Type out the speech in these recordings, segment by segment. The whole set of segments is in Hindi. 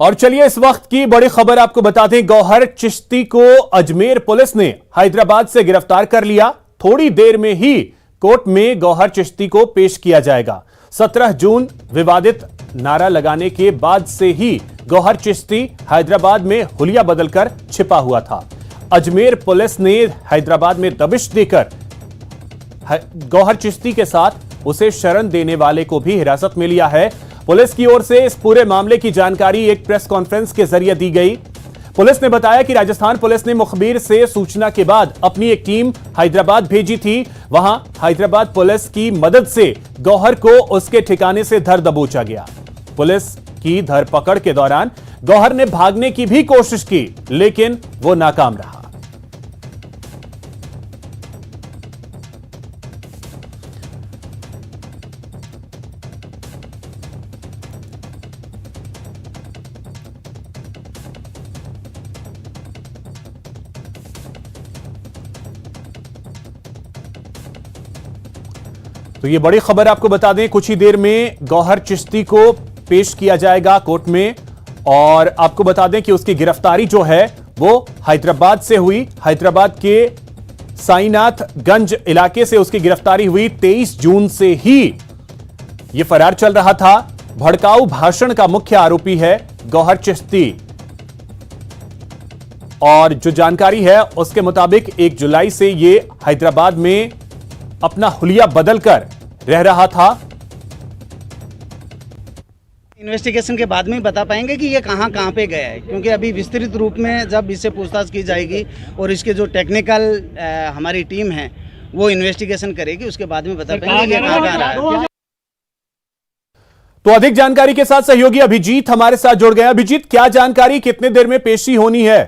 और चलिए इस वक्त की बड़ी खबर आपको बता दें। गौहर चिश्ती को अजमेर पुलिस ने हैदराबाद से गिरफ्तार कर लिया। थोड़ी देर में ही कोर्ट में गौहर चिश्ती को पेश किया जाएगा। 17 जून विवादित नारा लगाने के बाद से ही गौहर चिश्ती हैदराबाद में हुलिया बदलकर छिपा हुआ था। अजमेर पुलिस ने हैदराबाद में दबिश देकर गौहर चिश्ती के साथ उसे शरण देने वाले को भी हिरासत में लिया है। पुलिस की ओर से इस पूरे मामले की जानकारी एक प्रेस कॉन्फ्रेंस के जरिए दी गई। पुलिस ने बताया कि राजस्थान पुलिस ने मुखबिर से सूचना के बाद अपनी एक टीम हैदराबाद भेजी थी। वहां हैदराबाद पुलिस की मदद से गौहर को उसके ठिकाने से धर दबोचा गया। पुलिस की धरपकड़ के दौरान गौहर ने भागने की भी कोशिश की, लेकिन वो नाकाम रहा। तो ये बड़ी खबर आपको बता दें, कुछ ही देर में गौहर चिश्ती को पेश किया जाएगा कोर्ट में। और आपको बता दें कि उसकी गिरफ्तारी जो है वो हैदराबाद से हुई। हैदराबाद के साईनाथगंज इलाके से उसकी गिरफ्तारी हुई। 23 जून से ही ये फरार चल रहा था। भड़काऊ भाषण का मुख्य आरोपी है गौहर चिश्ती। और जो जानकारी है उसके मुताबिक 1 जुलाई से ये हैदराबाद में अपना हुलिया बदलकर रह रहा था। इन्वेस्टिगेशन के बाद में बता पाएंगे कि ये कहां पे गया है, क्योंकि अभी विस्तृत रूप में जब इससे पूछताछ की जाएगी और इसके जो टेक्निकल हमारी टीम है वो इन्वेस्टिगेशन करेगी, उसके बाद में बता पाएंगे ये कहां रहा है। तो अधिक जानकारी के साथ सहयोगी अभिजीत हमारे साथ जुड़ गए। अभिजीत, क्या जानकारी, कितने देर में पेशी होनी है?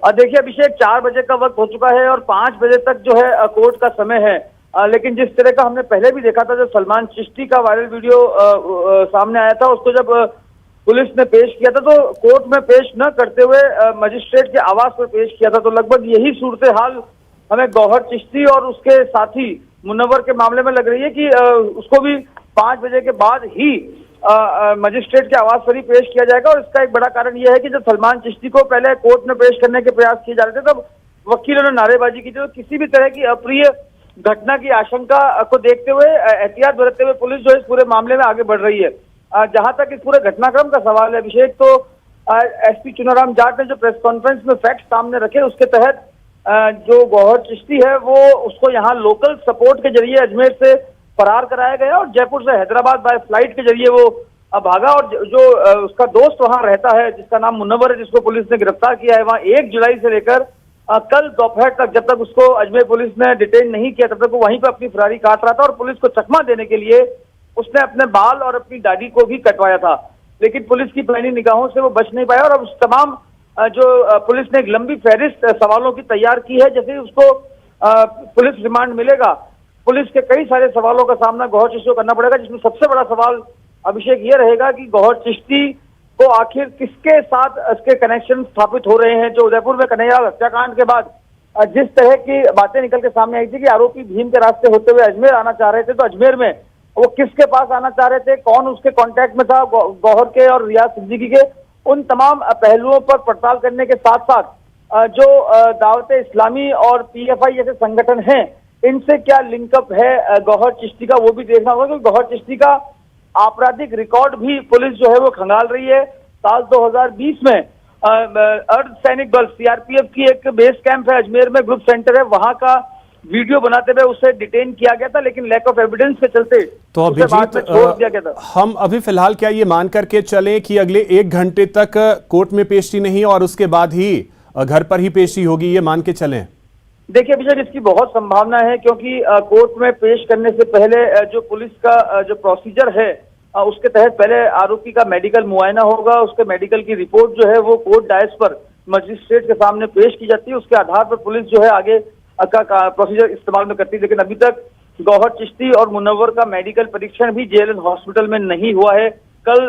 देखिए अभिषेक, 4 बजे का वक्त हो चुका है और 5 बजे तक जो है कोर्ट का समय है। लेकिन जिस तरह का हमने पहले भी देखा था, जब सलमान चिश्ती का वायरल वीडियो सामने आया था, उसको जब पुलिस ने पेश किया था तो कोर्ट में पेश न करते हुए मजिस्ट्रेट के आवास पर पेश किया था। तो लगभग यही सूरत हाल हमें गौहर चिश्ती और उसके साथी मुनव्वर के मामले में लग रही है कि उसको भी 5 बजे के बाद ही मजिस्ट्रेट के आवास पर ही पेश किया जाएगा। और इसका एक बड़ा कारण यह है कि जब सलमान चिश्ती को पहले कोर्ट में पेश करने के प्रयास किए जा रहे थे, तब वकीलों ने नारेबाजी की थी। तो किसी भी तरह की अप्रिय घटना की आशंका को देखते हुए, एहतियात बरतते हुए पुलिस जो इस पूरे मामले में आगे बढ़ रही है। जहां तक इस पूरे घटनाक्रम का सवाल है अभिषेक, तो एसपी चुनाराम जाट ने जो प्रेस कॉन्फ्रेंस में फैक्ट सामने रखे, उसके तहत जो गौहर चिश्ती है वो उसको यहाँ लोकल सपोर्ट के जरिए अजमेर से फरार कराया गया और जयपुर से हैदराबाद बाय फ्लाइट के जरिए वो भागा। और जो उसका दोस्त वहां रहता है, जिसका नाम मुनव्वर है, जिसको पुलिस ने गिरफ्तार किया है, वहां 1 जुलाई से लेकर कल दोपहर तक, जब तक उसको अजमेर पुलिस ने डिटेन नहीं किया, तब तक वो वहीं पर अपनी फरारी काट रहा था। और पुलिस को चकमा देने के लिए उसने अपने बाल और अपनी दाढ़ी को भी कटवाया था, लेकिन पुलिस की पैनी निगाहों से वो बच नहीं पाया। और अब उस तमाम जो पुलिस ने एक लंबी फहरिस्त सवालों की तैयार की है। जैसे उसको पुलिस रिमांड मिलेगा, पुलिस के कई सारे सवालों का सामना गौहर चिश्ती को करना पड़ेगा, जिसमें सबसे बड़ा सवाल अभिषेक ये रहेगा कि गौहर चिश्ती को आखिर किसके साथ इसके कनेक्शन स्थापित हो रहे हैं। जो उदयपुर में कन्हैयालाल हत्याकांड के बाद जिस तरह की बातें निकल के सामने आई थी कि आरोपी भीम के रास्ते होते हुए अजमेर आना चाह रहे थे, तो अजमेर में वो किसके पास आना चाह रहे थे, कौन उसके कॉन्टैक्ट में था गौहर के और रियाज सिद्दीकी के, उन तमाम पहलुओं पर पड़ताल करने के साथ साथ जो दावत इस्लामी और PFI जैसे संगठन हैं, इनसे क्या लिंकअप है गौहर चिश्ती का, वो भी देखना होगा। क्योंकि गौहर चिश्ती का आपराधिक रिकॉर्ड भी पुलिस जो है वो खंगाल रही है। साल 2020 में अर्धसैनिक बल CRPF की एक बेस कैंप है अजमेर में, ग्रुप सेंटर है, वहां का वीडियो बनाते हुए उसे डिटेन किया गया था, लेकिन लैक ऑफ एविडेंस के चलते तो उसे बाद में छोड़ दिया गया था। हम अभी फिलहाल क्या ये मान करके चलें कि अगले 1 घंटे तक कोर्ट में पेशी नहीं और उसके बाद ही घर पर ही पेशी होगी, ये मान के चलें? देखिए अभिषेक, इसकी बहुत संभावना है, क्योंकि कोर्ट में पेश करने से पहले जो पुलिस का जो प्रोसीजर है उसके तहत पहले आरोपी का मेडिकल मुआयना होगा। उसके मेडिकल की रिपोर्ट जो है वो कोर्ट डायस पर मजिस्ट्रेट के सामने पेश की जाती है। उसके आधार पर पुलिस जो है आगे का प्रोसीजर इस्तेमाल में करती है। लेकिन अभी तक गौहर चिश्ती और मुनव्वर का मेडिकल परीक्षण भी JLN हॉस्पिटल में नहीं हुआ है। कल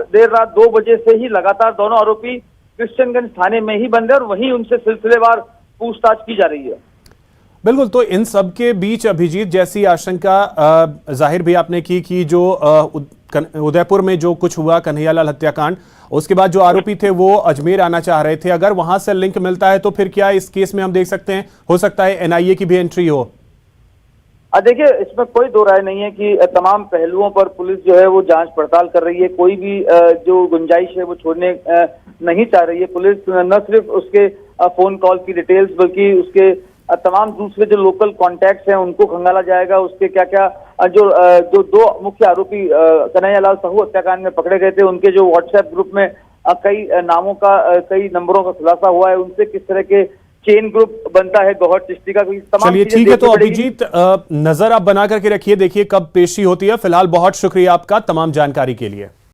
देर रात 2 बजे से ही लगातार दोनों आरोपी क्रिश्चियनगंज थाने में ही बंद है और वहीं उनसे सिलसिलेवार पूछताछ की जा रही है। बिल्कुल, तो इन सब के बीच अभिजीत जैसी आशंका जाहिर भी आपने की कि जो उदयपुर में जो कुछ हुआ कन्हैयालाल हत्याकांड, उसके बाद जो आरोपी थे वो अजमेर आना चाह रहे थे। अगर वहां से लिंक मिलता है तो फिर क्या इस केस में हम देख सकते हैं, हो सकता है एनआईए की भी एंट्री हो? देखिए, इसमें कोई दो राय नहीं है कि तमाम पहलुओं पर पुलिस जो है वो जांच पड़ताल कर रही है। कोई भी जो गुंजाइश है वो छोड़ने नहीं चाह रही है। पुलिस न सिर्फ उसके फोन कॉल की डिटेल्स बल्कि उसके तमाम दूसरे जो लोकल कॉन्टैक्ट्स हैं उनको खंगाला जाएगा। उसके क्या क्या जो दो मुख्य आरोपी कन्हैयालाल साहू हत्याकांड में पकड़े गए थे, उनके जो व्हाट्सएप ग्रुप में कई नामों का कई नंबरों का खुलासा हुआ है, उनसे किस तरह के चेन ग्रुप बनता है गौहर चिश्ती का। चलिए ठीक है, तो अभिजीत नजर आप बना करके रखिए, देखिए कब पेशी होती है। फिलहाल बहुत शुक्रिया आपका तमाम जानकारी के लिए।